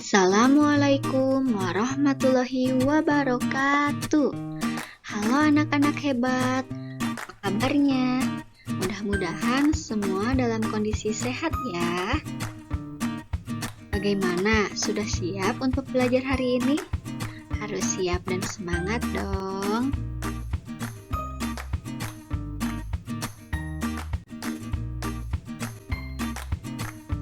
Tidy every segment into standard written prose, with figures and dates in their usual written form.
Assalamualaikum warahmatullahi wabarakatuh. Halo anak-anak hebat, apa kabarnya? Mudah-mudahan semua dalam kondisi sehat ya. Bagaimana? Sudah siap untuk belajar hari ini? Harus siap dan semangat dong.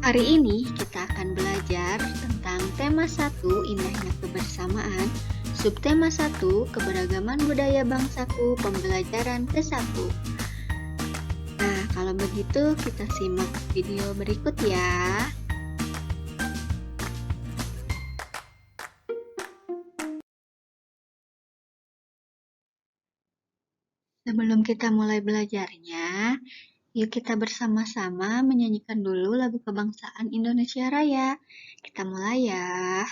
Hari ini kita akan belajar tentang tema 1, indahnya kebersamaan, subtema 1, keberagaman budaya bangsaku, pembelajaran ke-1. Nah, kalau begitu kita simak video berikut ya. Sebelum kita mulai belajarnya, yuk kita bersama-sama menyanyikan dulu lagu kebangsaan Indonesia Raya. Kita mulai ya.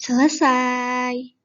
Selesai.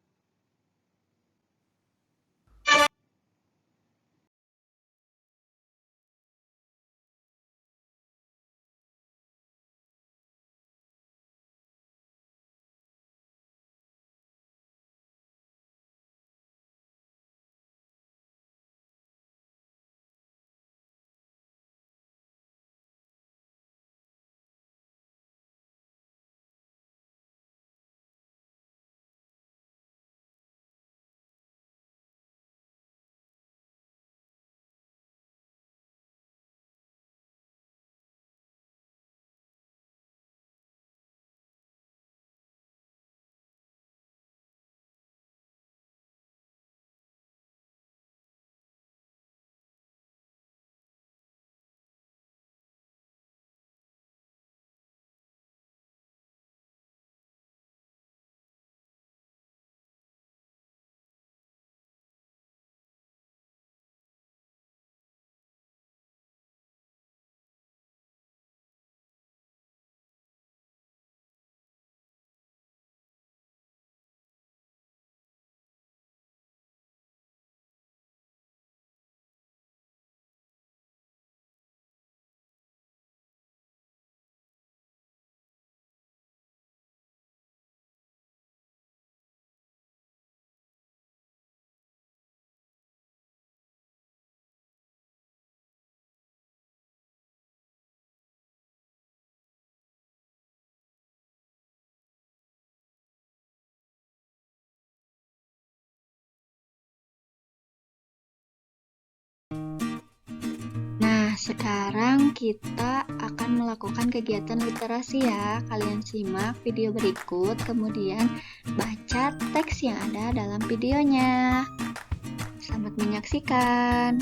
Sekarang kita akan melakukan kegiatan literasi ya. Kalian simak video berikut, kemudian baca teks yang ada dalam videonya. Selamat menyaksikan.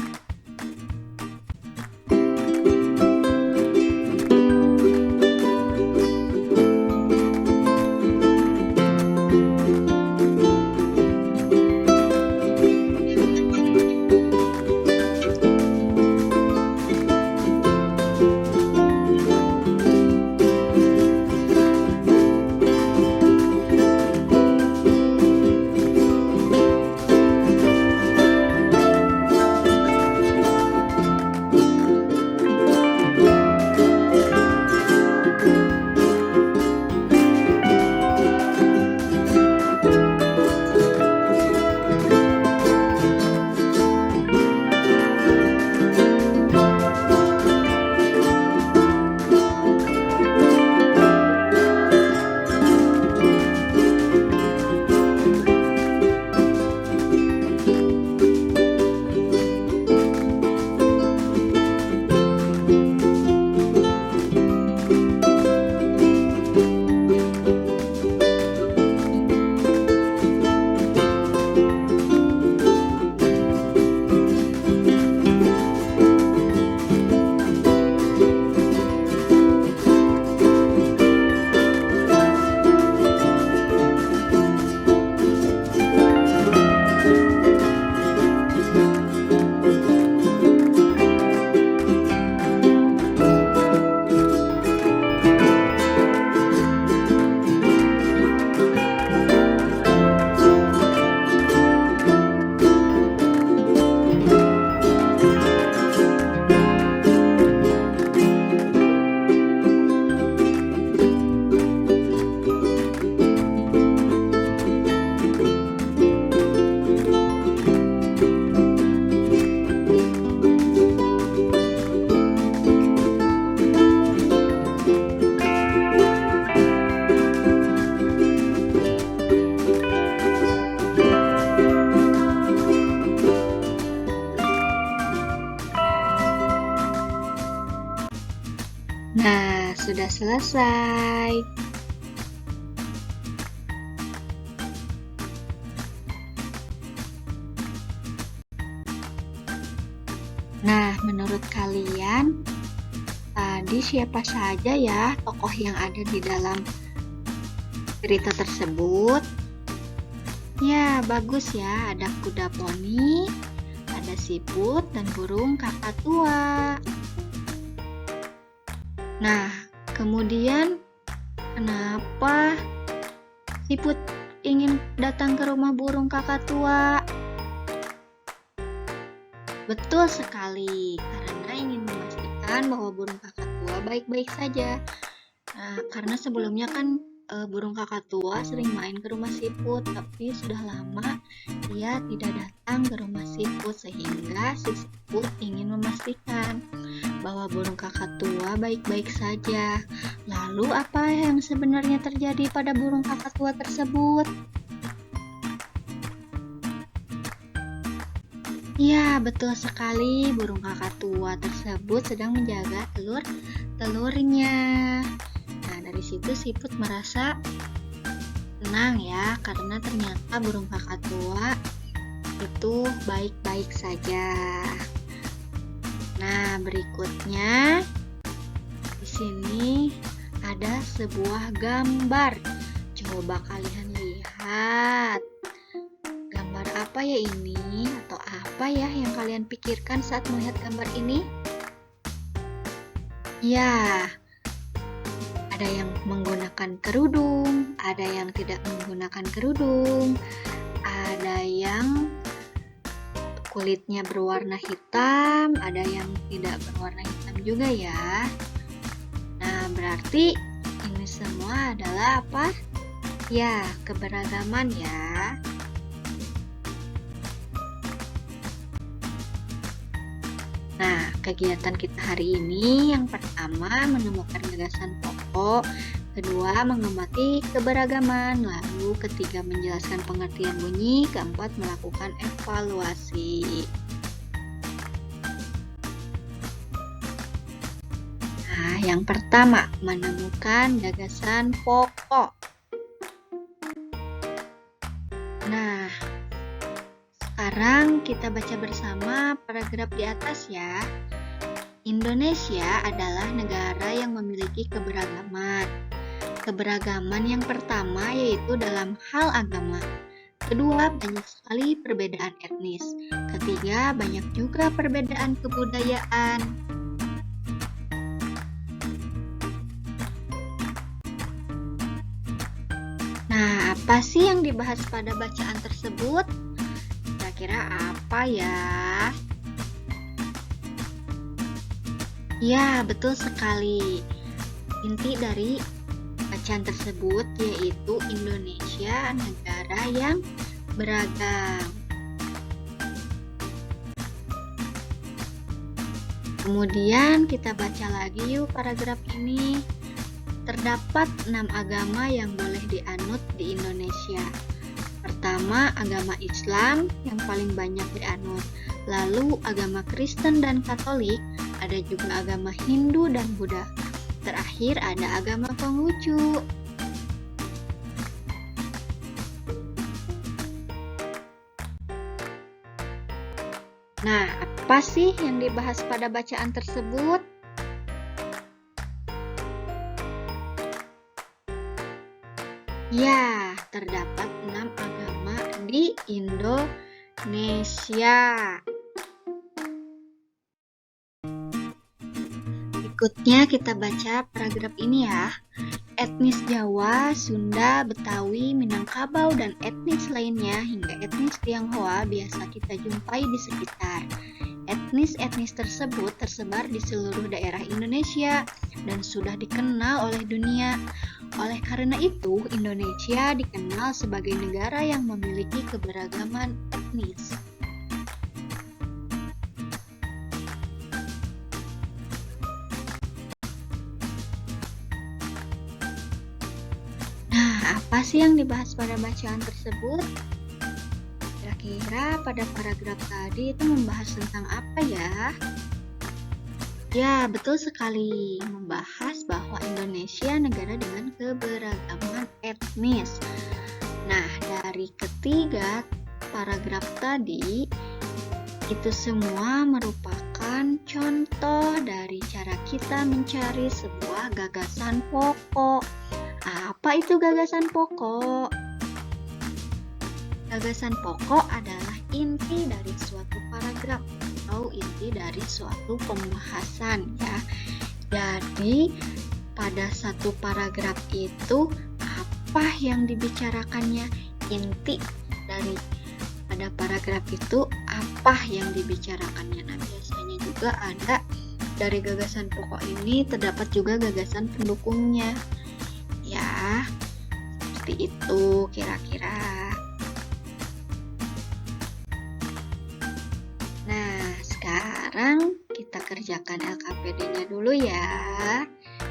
Nah, sudah selesai. Nah, menurut kalian, tadi siapa saja ya tokoh yang ada di dalam cerita tersebut? Ya, bagus ya. Ada kuda poni, ada siput, dan burung kakak tua. Nah, kemudian kenapa siput ingin datang ke rumah burung kakak tua? Betul sekali, karena ingin memastikan bahwa burung kakak tua baik-baik saja. Nah, karena sebelumnya kan burung kakak tua sering main ke rumah siput, tapi sudah lama dia tidak datang ke rumah siput, sehingga si siput ingin memastikan bahwa burung kakak tua baik-baik saja. Lalu apa yang sebenarnya terjadi pada burung kakak tua tersebut? Ya, betul sekali. Burung kakak tua tersebut sedang menjaga telur-telurnya. Nah, dari situ siput merasa tenang ya, karena ternyata burung kakak tua itu baik-baik saja. Nah, berikutnya di sini ada sebuah gambar. Coba kalian lihat. Gambar apa ya ini? Atau apa ya yang kalian pikirkan saat melihat gambar ini? Ya, ada yang menggunakan kerudung, ada yang tidak menggunakan kerudung, ada yang kulitnya berwarna hitam, ada yang tidak berwarna hitam juga ya. Nah, berarti ini semua adalah apa? Ya, keberagaman ya. Nah, kegiatan kita hari ini yang pertama menemukan gagasan pokok, kedua mengamati keberagaman, lalu ketiga menjelaskan pengertian bunyi, keempat melakukan evaluasi. Nah, yang pertama menemukan gagasan pokok. Nah, sekarang kita baca bersama paragraf di atas ya. Indonesia adalah negara yang memiliki keberagaman. Keberagaman yang pertama yaitu dalam hal agama. Kedua, banyak sekali perbedaan etnis. Ketiga, banyak juga perbedaan kebudayaan. Nah, apa sih yang dibahas pada bacaan tersebut? Kira-kira apa ya? Ya, betul sekali. Inti dari bacaan tersebut yaitu Indonesia negara yang beragam. Kemudian kita baca lagi yuk paragraf ini. Terdapat 6 agama yang boleh dianut di Indonesia. Pertama, agama Islam yang paling banyak dianut. Lalu agama Kristen dan Katolik, ada juga agama Hindu dan Buddha. Terakhir ada agama Konghucu. Nah, apa sih yang dibahas pada bacaan tersebut? Ya, terdapat 6 agama di Indonesia. Berikutnya kita baca paragraf ini ya. Etnis Jawa, Sunda, Betawi, Minangkabau, dan etnis lainnya hingga etnis Tionghoa biasa kita jumpai di sekitar. Etnis-etnis tersebut tersebar di seluruh daerah Indonesia dan sudah dikenal oleh dunia. Oleh karena itu, Indonesia dikenal sebagai negara yang memiliki keberagaman etnis. Apa sih yang dibahas pada bacaan tersebut? Kira-kira pada paragraf tadi itu membahas tentang apa ya? Ya, betul sekali. Membahas bahwa Indonesia negara dengan keberagaman etnis. Nah, dari ketiga paragraf tadi, itu semua merupakan contoh dari cara kita mencari sebuah gagasan pokok. Apa itu gagasan pokok? Gagasan pokok adalah inti dari suatu paragraf atau inti dari suatu pembahasan ya. Jadi pada satu paragraf itu apa yang dibicarakannya, inti dari pada paragraf itu apa yang dibicarakannya. Nah, biasanya juga ada dari gagasan pokok ini terdapat juga gagasan pendukungnya ya, seperti itu kira-kira. Nah, sekarang kita kerjakan LKPD-nya dulu ya.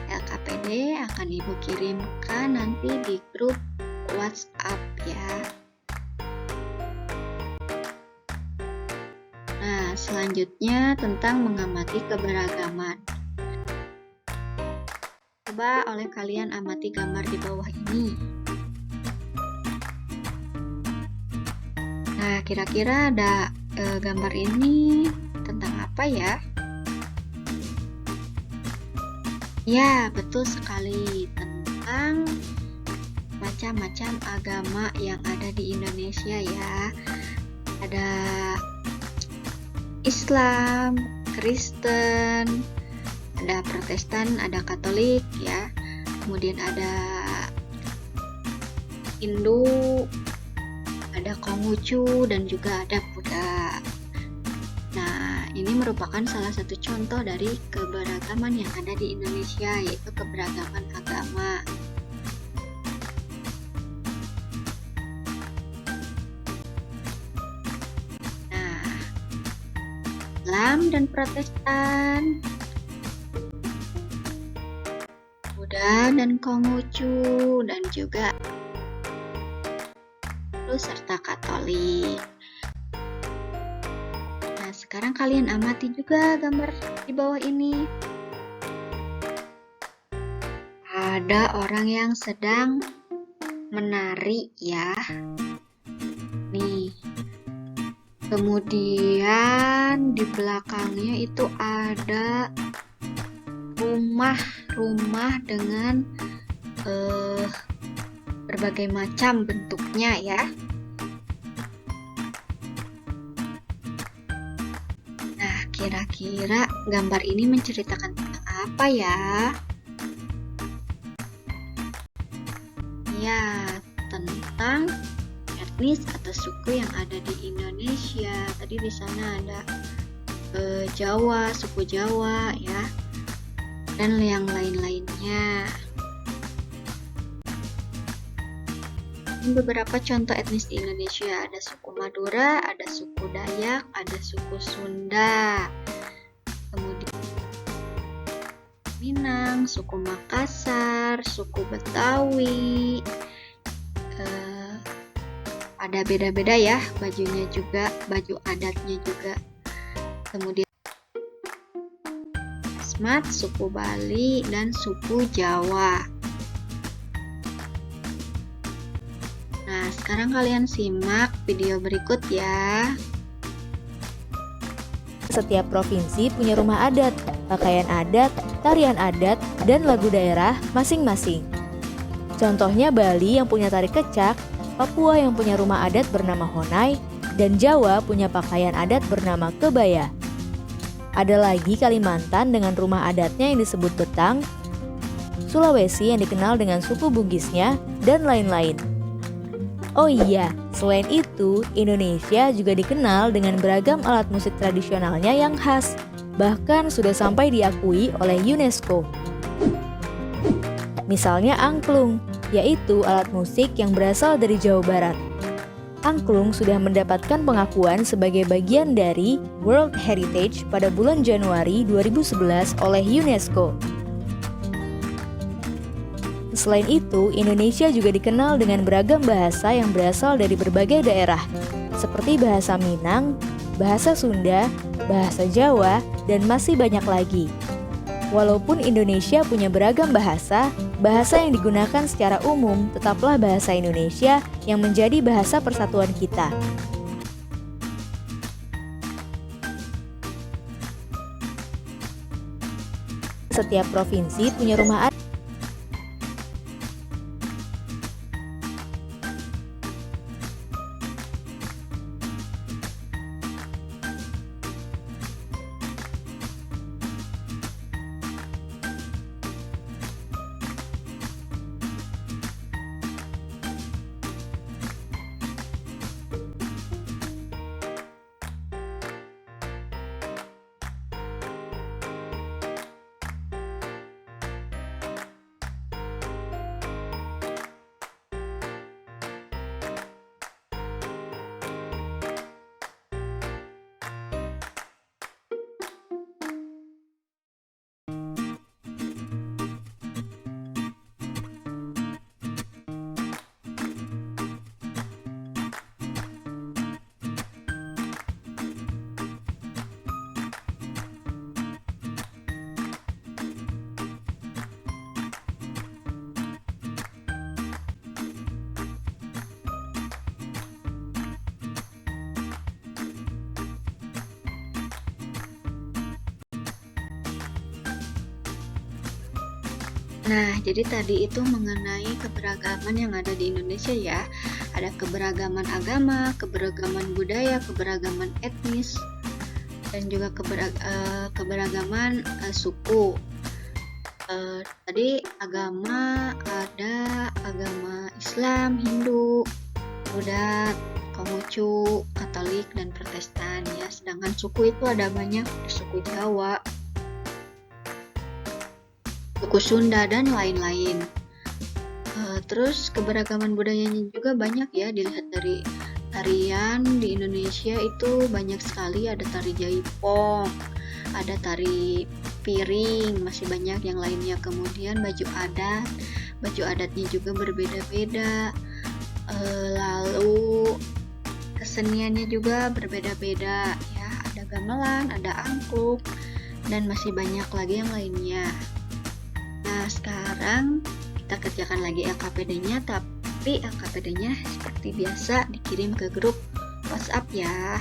LKPD akan Ibu kirimkan nanti di grup WhatsApp ya. Nah, selanjutnya tentang mengamati keberagaman. Coba oleh kalian amati gambar di bawah ini. Nah, kira-kira ada gambar ini tentang apa ya? Ya, betul sekali, tentang macam-macam agama yang ada di Indonesia ya. Ada Islam, Kristen, ada Protestan, ada Katolik ya. Kemudian ada Hindu, ada Konghucu, dan juga ada Buddha. Nah, ini merupakan salah satu contoh dari keberagaman yang ada di Indonesia, yaitu keberagaman agama. Nah, Islam dan Protestan, Buddha dan Konghucu, dan juga serta Katolik. Nah, sekarang kalian amati juga gambar di bawah ini. Ada orang yang sedang menari ya. Nih. Kemudian di belakangnya itu ada rumah dengan berbagai macam bentuknya ya. Nah, kira-kira gambar ini menceritakan tentang apa ya? Ya, tentang etnis atau suku yang ada di Indonesia. Tadi di sana ada Jawa, suku Jawa ya, dan yang lain-lainnya. Beberapa contoh etnis di Indonesia, ada suku Madura, ada suku Dayak, ada suku Sunda, kemudian Minang, suku Makassar, suku Betawi. Ada beda-beda ya bajunya juga, baju adatnya juga. Kemudian Asmat, suku Bali, dan suku Jawa. Nah, sekarang kalian simak video berikut ya. Setiap provinsi punya rumah adat, pakaian adat, tarian adat, dan lagu daerah masing-masing. Contohnya Bali yang punya tari kecak, Papua yang punya rumah adat bernama Honai, dan Jawa punya pakaian adat bernama kebaya. Ada lagi Kalimantan dengan rumah adatnya yang disebut betang, Sulawesi yang dikenal dengan suku Bugisnya, dan lain-lain. Oh iya, selain itu, Indonesia juga dikenal dengan beragam alat musik tradisionalnya yang khas, bahkan sudah sampai diakui oleh UNESCO. Misalnya angklung, yaitu alat musik yang berasal dari Jawa Barat. Angklung sudah mendapatkan pengakuan sebagai bagian dari World Heritage pada bulan Januari 2011 oleh UNESCO. Selain itu, Indonesia juga dikenal dengan beragam bahasa yang berasal dari berbagai daerah, seperti bahasa Minang, bahasa Sunda, bahasa Jawa, dan masih banyak lagi. Walaupun Indonesia punya beragam bahasa, bahasa yang digunakan secara umum tetaplah bahasa Indonesia yang menjadi bahasa persatuan kita. Setiap provinsi punya rumah adat. Nah, jadi tadi itu mengenai keberagaman yang ada di Indonesia ya. Ada keberagaman agama, keberagaman budaya, keberagaman etnis, dan juga keberagaman suku. Tadi agama ada agama Islam, Hindu, Buddha, Konghucu, Katolik, dan Protestan ya. Sedangkan suku itu ada banyak, suku Jawa, suku Sunda, dan lain-lain. Terus keberagaman budayanya juga banyak ya, dilihat dari tarian di Indonesia itu banyak sekali. Ada tari jaipong, ada tari piring, masih banyak yang lainnya. Kemudian baju adatnya juga berbeda-beda. Lalu keseniannya juga berbeda-beda ya, ada gamelan, ada angklung, dan masih banyak lagi yang lainnya. Nah, sekarang kita kerjakan lagi LKPD-nya, tapi LKPD-nya seperti biasa dikirim ke grup WhatsApp ya.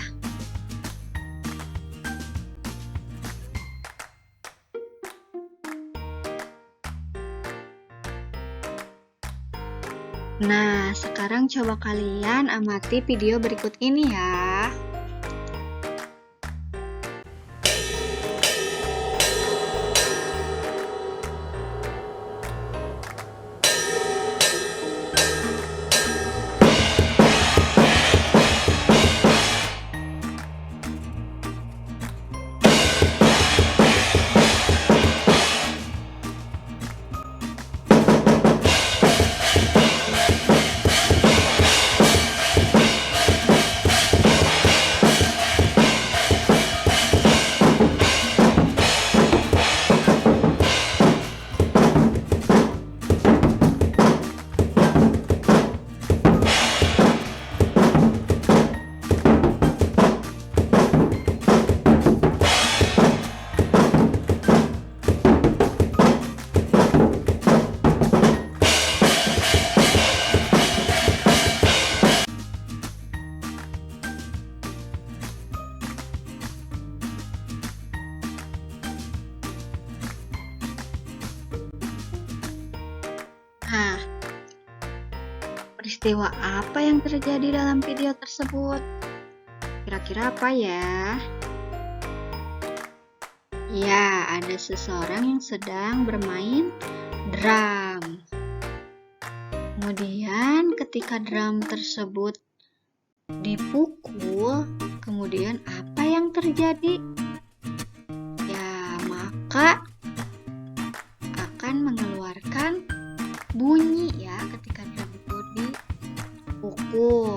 Nah, sekarang coba kalian amati video berikut ini ya. Nah, peristiwa apa yang terjadi dalam video tersebut? Kira-kira apa ya? Ya, ada seseorang yang sedang bermain drum. Kemudian ketika drum tersebut dipukul, kemudian apa yang terjadi? Ya, maka akan mengeluarkan bunyi ya ketika drum itu dipukul.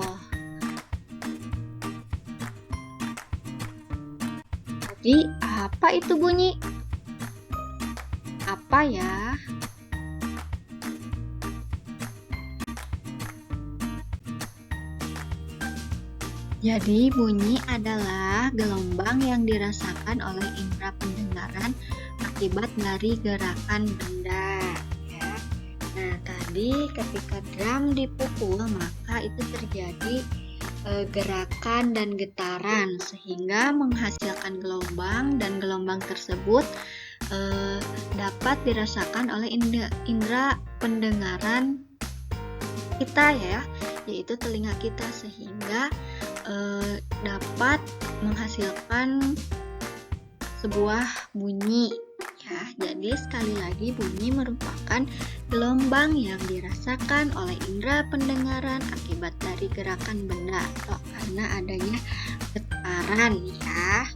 Jadi apa itu bunyi? Apa ya? Jadi bunyi adalah gelombang yang dirasakan oleh indera pendengaran akibat dari gerakan benda ya. Nah, tadi ketika drum dipukul maka itu terjadi gerakan dan getaran sehingga menghasilkan gelombang, dan gelombang tersebut dapat dirasakan oleh indera pendengaran kita ya, yaitu telinga kita, sehingga dapat menghasilkan sebuah bunyi ya. Jadi sekali lagi, bunyi merupakan gelombang yang dirasakan oleh indera pendengaran akibat dari gerakan benda atau karena adanya getaran ya.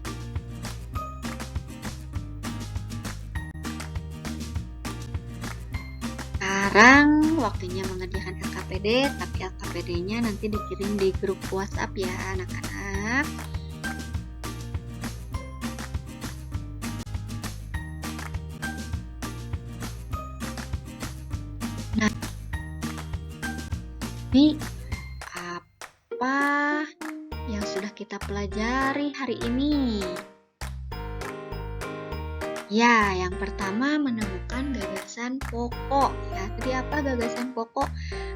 Sekarang waktunya mengerjakan LKPD, tapi LKPD-nya nanti dikirim di grup WhatsApp ya anak-anak. Nah, ini apa yang sudah kita pelajari hari ini? Ya, yang pertama menemukan gagasan pokok ya. Jadi apa gagasan pokok?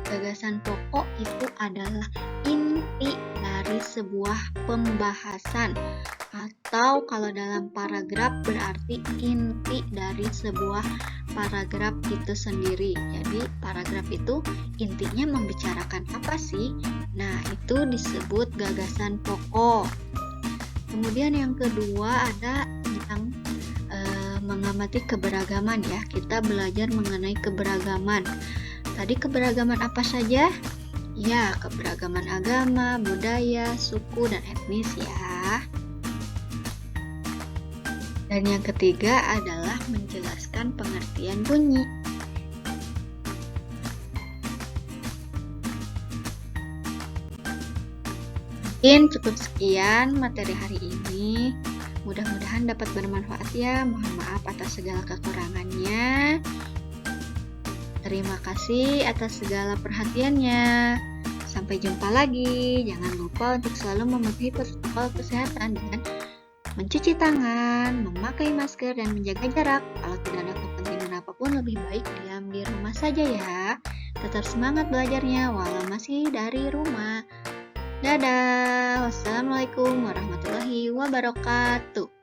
Gagasan pokok itu adalah inti dari sebuah pembahasan, atau kalau dalam paragraf berarti inti dari sebuah paragraf itu sendiri. Jadi paragraf itu intinya membicarakan apa sih? Nah, itu disebut gagasan pokok. Kemudian yang kedua ada tentang mengamati keberagaman ya. Kita belajar mengenai keberagaman. Tadi keberagaman apa saja? Ya, keberagaman agama, budaya, suku, dan etnis ya. Dan yang ketiga adalah menjelaskan pengertian bunyi. Mungkin cukup sekian materi hari ini. Mudah-mudahan dapat bermanfaat ya. Mohon maaf atas segala kekurangannya. Terima kasih atas segala perhatiannya. Sampai jumpa lagi. Jangan lupa untuk selalu mematuhi protokol kesehatan dengan mencuci tangan, memakai masker, dan menjaga jarak. Kalau tidak ada kepentingan apapun, lebih baik diam di rumah saja ya. Tetap semangat belajarnya walau masih dari rumah. Dadah. Wassalamualaikum warahmatullahi wabarakatuh.